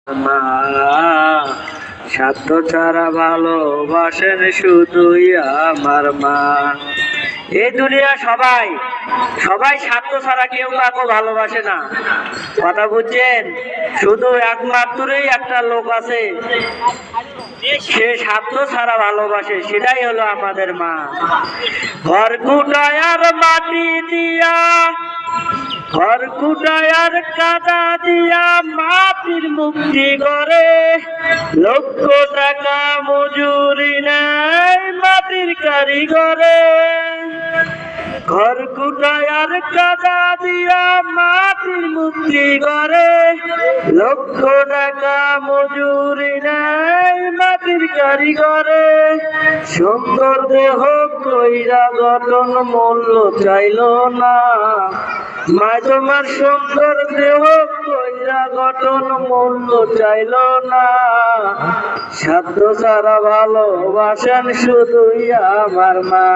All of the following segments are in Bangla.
মা স্বার্থ ছাড়া ভালোবাসেন শুধুই আমার মা। এই দুনিয়া সবাই সবাই স্বার্থ ছাড়া কেউ কাউকে ভালোবাসে না, কথা বুঝছেন? শুধু একমাত্রই একটা লোক আছে, সে স্বার্থ ছাড়া ভালোবাসে, সেটাই হলো আমাদের মা। ঘর কুটায় আর মাটি দিয়া, ঘর কুটায় আর কাদা দিয়া মাটির মুক্তি করে, লক্ষ টাকা মজুরি নেয় মাটির কারিগরে। ঘর কুটায় আর কাদা দিয়া মাটির মুক্তি করে, লক্ষ টাকা মজুরি নেয় মাটির কারিগরে। সুন্দর দেহ কইরা গঠন মূল্য চাইল না, মা তোমার সুন্দর দেহ কইরা গঠন মূল্য চাইল না। স্বার্থ ছাড়া ভালোবাসেন শুধুই আমার মা,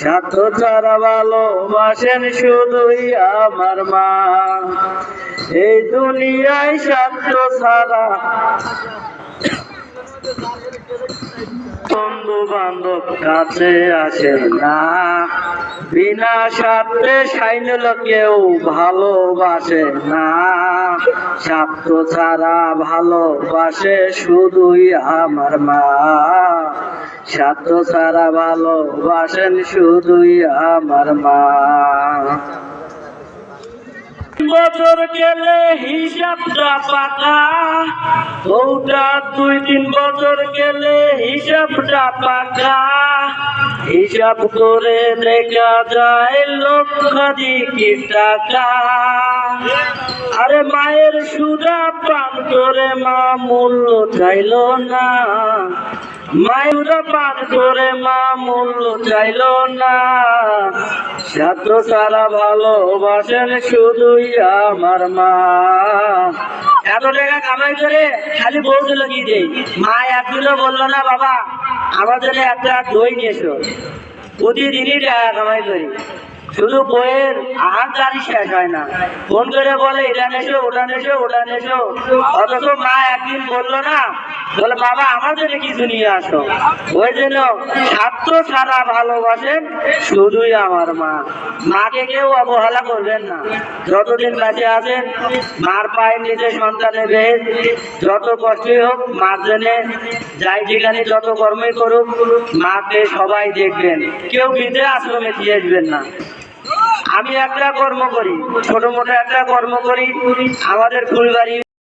স্বার্থ ছাড়া ভালোবাসেন শুধুই আমার মা। এই দুনিয়ায় স্বার্থ ছাড়া বন্ধু বান্ধব কাছে আসে না, বিনা স্বার্থে সাইনল কেউ ভালোবাসে না। স্বার্থ ছাড়া ভালোবাসে শুধুই আমার মা, স্বার্থ ছাড়া ভালোবাসেন শুধুই আমার মা। বছর গেলে হিসাবটা পাকা, ওটা 2-3 বছর গেলে হিসাবটা পাকা। হিসাব করে দেখা যায় লক্ষাধিক টাকা। আরে মায়ের সুধা পান করে মা মূল্য চাইল না, মায়ের পান করে মা মূল্য চাইল না। স্বার্থ ছাড়া ভালোবাসেন শুধুই আমার মা। এত টাকা কামাই করে খালি বউ দিল কি দেই, মা একদিনও বললো না বাবা আমার জন্য একটা দই নিয়ে এসো। প্রতিদিনই টাকা কামাই করি, শুধু বইয়ের আহার গাড়ি শেষ হয় না, ফোন করে বলে এটা নেছো ওটা নেছো ওটা নেছো। অথচ মা একদিন বললো না, বলে বাবা আমার জন্য কিছু নিয়ে আসো। ওই জন্য স্বার্থ ছাড়া ভালোবাসেন শুধুই আমার মা। মাকে কেউ অবহেলা করবেন না, যতদিন বেঁচে আছেন মার পায়ের নিচে সন্তানের বেশ, যত কষ্টই হোক মার জন্য যাই যেখানে যত কর্মই করুক মাকে সবাই দেখবেন, কেউ বৃদ্ধ আশ্রমে দিয়ে আসবেন না। আমি একটা কর্ম করি, ছোট মোটো একটা কর্ম করি, আমাদের ফুলবাড়ি